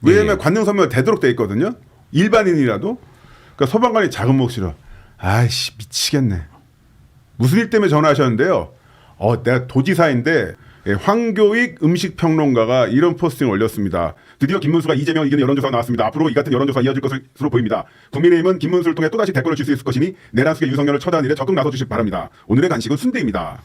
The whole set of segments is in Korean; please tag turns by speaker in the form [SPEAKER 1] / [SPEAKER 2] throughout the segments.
[SPEAKER 1] 왜냐하면 관등 서명이 되도록 돼 있거든요. 일반인이라도. 그러니까 소방관이 작은 목소리로 아이씨 미치겠네. 무슨 일 때문에 전화하셨는데요. 내가 도지사인데 황교익 음식평론가가 이런 포스팅을 올렸습니다. 드디어 김문수가 이재명 이기는 여론조사가 나왔습니다. 앞으로 이 같은 여론조사가 이어질 것으로 보입니다. 국민의힘은 김문수를 통해 또다시 대권을 줄 수 있을 것이니 내란숙의 유석열을 처단하는 일에 적극 나서주시기 바랍니다. 오늘의 간식은 순대입니다.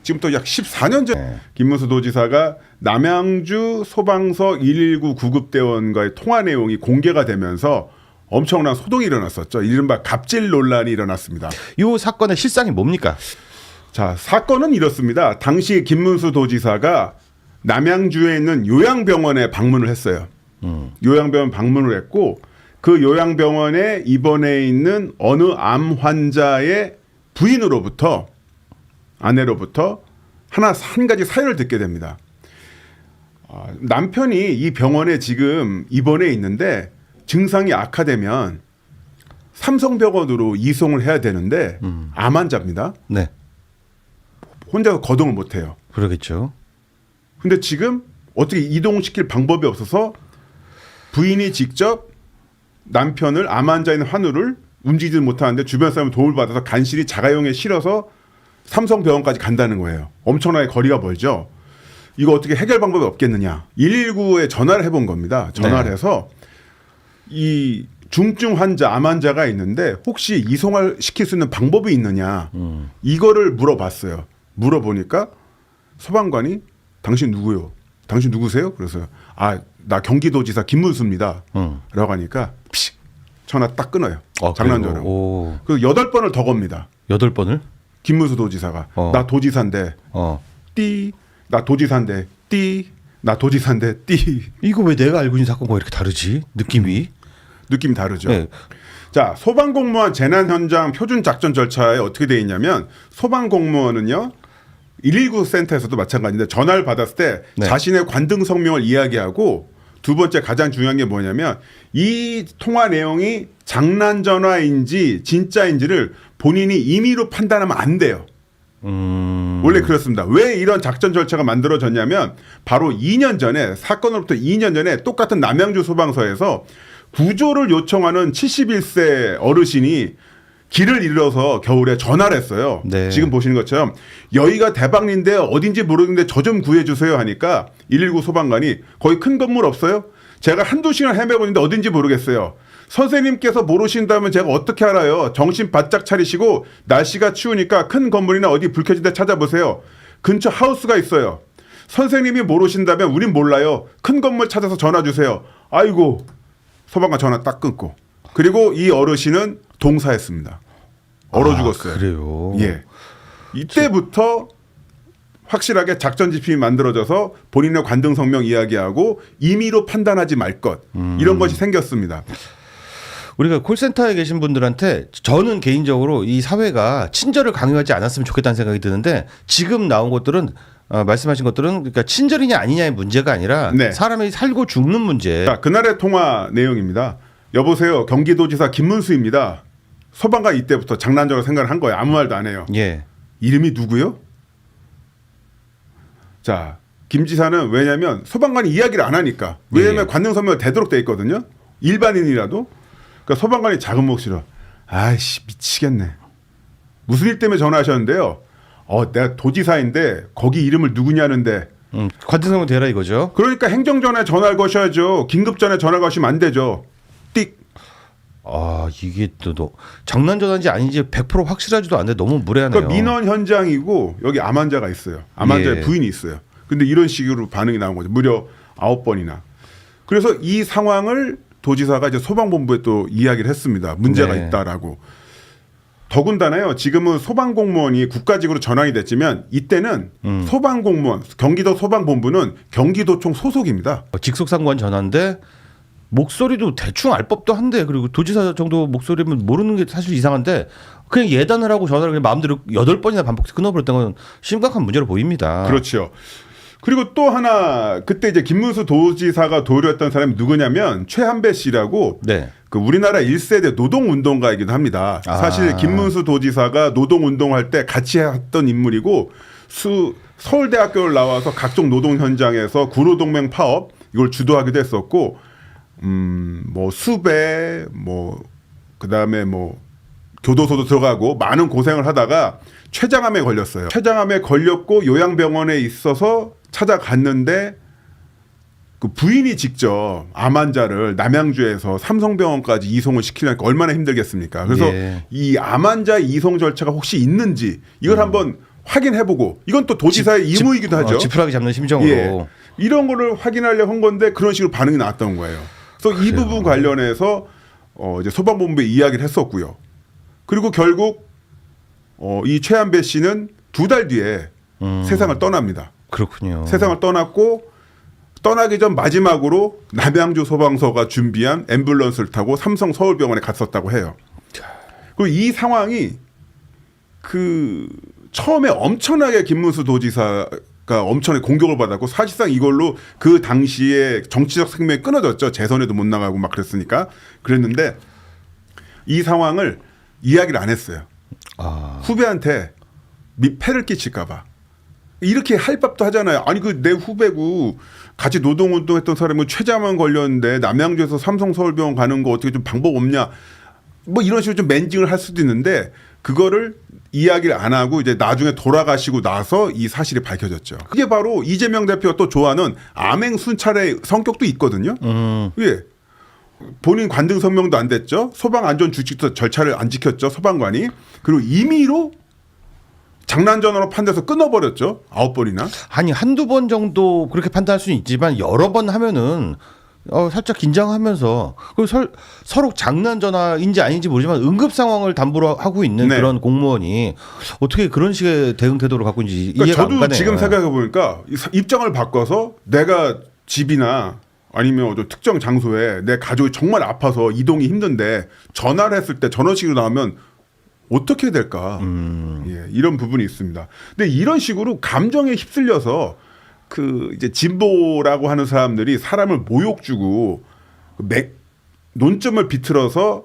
[SPEAKER 1] 지금부터 약 14년 전 김문수 도지사가 남양주 소방서 119 구급대원과의 통화 내용이 공개가 되면서 엄청난 소동이 일어났었죠. 이른바 갑질 논란이 일어났습니다.
[SPEAKER 2] 이 사건의 실상이 뭡니까?
[SPEAKER 1] 자, 사건은 이렇습니다. 당시 김문수 도지사가 남양주에 있는 요양병원에 방문을 했어요. 요양병원 방문을 했고 그 요양병원에 입원해 있는 어느 암 환자의 부인으로부터 아내로부터 한 가지 사연을 듣게 됩니다. 남편이 이 병원에 지금 입원해 있는데 증상이 악화되면 삼성병원으로 이송을 해야 되는데 암 환자입니다.
[SPEAKER 2] 네.
[SPEAKER 1] 혼자 거동을 못해요.
[SPEAKER 2] 그러겠죠.
[SPEAKER 1] 근데 지금 어떻게 이동시킬 방법이 없어서 부인이 직접 남편을 암 환자인 환우를 움직이지 못하는데 주변 사람 도움을 받아서 간신히 자가용에 실어서 삼성병원까지 간다는 거예요. 엄청나게 거리가 멀죠. 이거 어떻게 해결 방법이 없겠느냐. 119에 전화를 해본 겁니다. 전화를 해서 이 중증 환자, 암 환자가 있는데 혹시 이송을 시킬 수 있는 방법이 있느냐. 이거를 물어봤어요. 물어보니까 소방관이 당신 누구요? 당신 누구세요? 그래서 나 경기도지사 김문수입니다. 라고 하니까 피식 전화 딱 끊어요. 장난처럼. 그래서 8번을 더 겁니다.
[SPEAKER 2] 8번을?
[SPEAKER 1] 김문수 도지사가 나 도지사인데 띠. 나 도지사인데 띠. 나 도지사인데 띠.
[SPEAKER 2] 이거 왜 내가 알고 있는 사건과 이렇게 다르지? 느낌이
[SPEAKER 1] 다르죠.
[SPEAKER 2] 네.
[SPEAKER 1] 자, 소방공무원 재난 현장 표준 작전 절차에 어떻게 돼 있냐면 소방공무원은요 119 센터에서도 마찬가지인데 전화를 받았을 때 자신의 관등 성명을 이야기하고 두 번째 가장 중요한 게 뭐냐면 이 통화 내용이 장난 전화인지 진짜인지를 본인이 임의로 판단하면 안 돼요. 원래 그렇습니다. 왜 이런 작전 절차가 만들어졌냐면 바로 2년 전에 사건으로부터 2년 전에 똑같은 남양주 소방서에서 구조를 요청하는 71세 어르신이 길을 잃어서 겨울에 전화를 했어요.
[SPEAKER 2] 네.
[SPEAKER 1] 지금 보시는 것처럼 여기가 대박인데 어딘지 모르겠는데 저 좀 구해주세요 하니까 119 소방관이 거기 큰 건물 없어요? 제가 한두 시간 헤매고 있는데 어딘지 모르겠어요. 선생님께서 모르신다면 제가 어떻게 알아요? 정신 바짝 차리시고 날씨가 추우니까 큰 건물이나 어디 불 켜진 데 찾아보세요. 근처 하우스가 있어요. 선생님이 모르신다면 우린 몰라요. 큰 건물 찾아서 전화 주세요. 아이고 소방관 전화 딱 끊고 그리고 이 어르신은 동사했습니다. 얼어 죽었어요.
[SPEAKER 2] 그래요?
[SPEAKER 1] 예. 이때부터 확실하게 작전 지침이 만들어져서 본인의 관등 성명 이야기하고 임의로 판단하지 말 것 이런 것이 생겼습니다.
[SPEAKER 2] 우리가 콜센터에 계신 분들한테 저는 개인적으로 이 사회가 친절을 강요하지 않았으면 좋겠다는 생각이 드는데 지금 나온 것들은 말씀하신 것들은 그러니까 친절이냐 아니냐의 문제가 아니라 사람이 살고 죽는 문제.
[SPEAKER 1] 자, 그날의 통화 내용입니다. 여보세요. 경기도지사 김문수입니다. 소방관 이때부터 장난적으로 생각을 한 거예요. 아무 말도 안 해요.
[SPEAKER 2] 예.
[SPEAKER 1] 이름이 누구요? 자, 김 지사는 왜냐하면 소방관이 이야기를 안 하니까. 왜냐하면 관등 서명이 되도록 돼 있거든요. 일반인이라도. 그러니까 소방관이 작은 목소리로 아이씨 미치겠네. 무슨 일 때문에 전화하셨는데요. 내가 도지사인데 거기 이름을 누구냐는데.
[SPEAKER 2] 관등 성명 되라 이거죠.
[SPEAKER 1] 그러니까 행정전화에 전화를 거셔야죠. 긴급전화에 전화를 거시면 안 되죠. 띡.
[SPEAKER 2] 이게 또 장난 전화인지 아닌지 100% 확실하지도 않은데 너무 무례하네요.
[SPEAKER 1] 그러니까 민원 현장이고 여기 암 환자가 있어요. 암 환자의 부인이 있어요. 근데 이런 식으로 반응이 나온 거죠. 무려 9번이나. 그래서 이 상황을 도지사가 이제 소방본부에 또 이야기를 했습니다. 문제가 있다라고. 더군다나요. 지금은 소방공무원이 국가직으로 전환이 됐지만 이때는 소방공무원, 경기도 소방본부는 경기도청 소속입니다.
[SPEAKER 2] 직속상관 전화인데 목소리도 대충 알 법도 한데 그리고 도지사 정도 목소리면 모르는 게 사실 이상한데 그냥 예단을 하고 전화를 그냥 마음대로 8번이나 반복해서 끊어버렸던 건 심각한 문제로 보입니다.
[SPEAKER 1] 그렇죠. 그리고 또 하나 그때 이제 김문수 도지사가 도우려했던 사람이 누구냐면 최한배 씨라고 그 우리나라 1세대 노동운동가이기도 합니다. 사실 김문수 도지사가 노동운동할 때 같이 했던 인물이고 서울대학교를 나와서 각종 노동 현장에서 구로동맹 파업, 이걸 주도하기도 했었고, 뭐 수배, 뭐 그다음에 뭐 교도소도 들어가고 많은 고생을 하다가 췌장암에 걸렸어요. 췌장암에 걸렸고 요양병원에 있어서 찾아갔는데 그 부인이 직접 암 환자를 남양주에서 삼성병원까지 이송을 시키려니까 얼마나 힘들겠습니까? 그래서
[SPEAKER 2] 예.
[SPEAKER 1] 이 암 환자 이송 절차가 혹시 있는지 이걸 한번 확인해보고, 이건 또 도지사의 임무이기도 하죠.
[SPEAKER 2] 지푸라기 잡는 심정으로.
[SPEAKER 1] 예. 이런 거를 확인하려고 한 건데 그런 식으로 반응이 나왔던 거예요. 그래서 이 부분 관련해서 이제 소방본부에 이야기를 했었고요. 그리고 결국 이 최한배 씨는 2달 뒤에 세상을 떠납니다.
[SPEAKER 2] 그렇군요.
[SPEAKER 1] 세상을 떠났고, 떠나기 전 마지막으로 남양주 소방서가 준비한 앰뷸런스를 타고 삼성 서울병원에 갔었다고 해요. 그리고 이 상황이 그 처음에 엄청나게 김문수 도지사가 엄청나게 공격을 받았고, 사실상 이걸로 그 당시에 정치적 생명이 끊어졌죠. 재선에도 못 나가고 막 그랬으니까. 그랬는데 이 상황을 이야기를 안 했어요. 후배한테 패를 끼칠까 봐. 이렇게 할 법도 하잖아요. 아니 그 내 후배고 같이 노동운동했던 사람은 췌장암 걸렸는데 남양주에서 삼성 서울병원 가는 거 어떻게 좀 방법 없냐, 뭐 이런 식으로 좀 맨징을 할 수도 있는데 그거를 이야기를 안 하고 이제 나중에 돌아가시고 나서 이 사실이 밝혀졌죠. 그게 바로 이재명 대표가 또 좋아하는 암행 순찰의 성격도 있거든요. 예. 본인 관등 성명도 안 됐죠. 소방 안전 주칙도 절차를 안 지켰죠. 소방관이. 그리고 임의로 장난 전화로 판대서 끊어버렸죠. 9번이나.
[SPEAKER 2] 아니 한두 번 정도 그렇게 판단할 수는 있지만 여러 번 하면은 살짝 긴장하면서 서로 장난 전화인지 아닌지 모르지만 응급 상황을 담보로 하고 있는
[SPEAKER 1] 네.
[SPEAKER 2] 그런 공무원이 어떻게 그런 식의 대응 태도를 갖고 있는지
[SPEAKER 1] 그러니까
[SPEAKER 2] 이해가 안
[SPEAKER 1] 저도
[SPEAKER 2] 가네요.
[SPEAKER 1] 지금 생각해 보니까 입장을 바꿔서 내가 집이나 아니면 어떤 특정 장소에 내 가족이 정말 아파서 이동이 힘든데 전화를 했을 때 전원식으로 나오면 어떻게 될까? 예, 이런 부분이 있습니다. 근데 이런 식으로 감정에 휩쓸려서 그 이제 진보라고 하는 사람들이 사람을 모욕 주고 논점을 비틀어서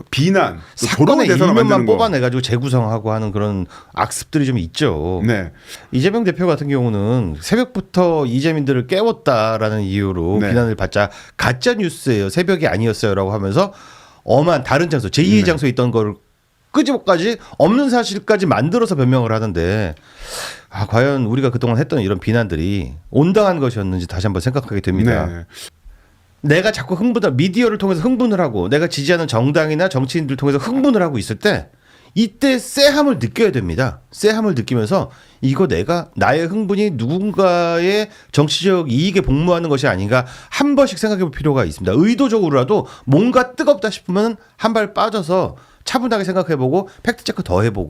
[SPEAKER 1] 비난,
[SPEAKER 2] 사건의
[SPEAKER 1] 대상을
[SPEAKER 2] 일면만
[SPEAKER 1] 만드는 거.
[SPEAKER 2] 뽑아내가지고 재구성하고 하는 그런 악습들이 좀 있죠.
[SPEAKER 1] 네.
[SPEAKER 2] 이재명 대표 같은 경우는 새벽부터 이재민들을 깨웠다라는 이유로
[SPEAKER 1] 네.
[SPEAKER 2] 비난을 받자 가짜 뉴스예요. 새벽이 아니었어요라고 하면서 엄한 다른 장소, 제2의
[SPEAKER 1] 네.
[SPEAKER 2] 장소에 있던 걸 끄집어까지 없는 사실까지 만들어서 변명을 하는데 과연 우리가 그동안 했던 이런 비난들이 온당한 것이었는지 다시 한번 생각하게 됩니다.
[SPEAKER 1] 네.
[SPEAKER 2] 내가 자꾸 미디어를 통해서 흥분을 하고 내가 지지하는 정당이나 정치인들 통해서 흥분을 하고 있을 때 이때 쎄함을 느껴야 됩니다. 쎄함을 느끼면서 이거 나의 흥분이 누군가의 정치적 이익에 복무하는 것이 아닌가 한 번씩 생각해 볼 필요가 있습니다. 의도적으로라도 뭔가 뜨겁다 싶으면 한 발 빠져서 차분하게 생각해 보고 팩트 체크 더 해보고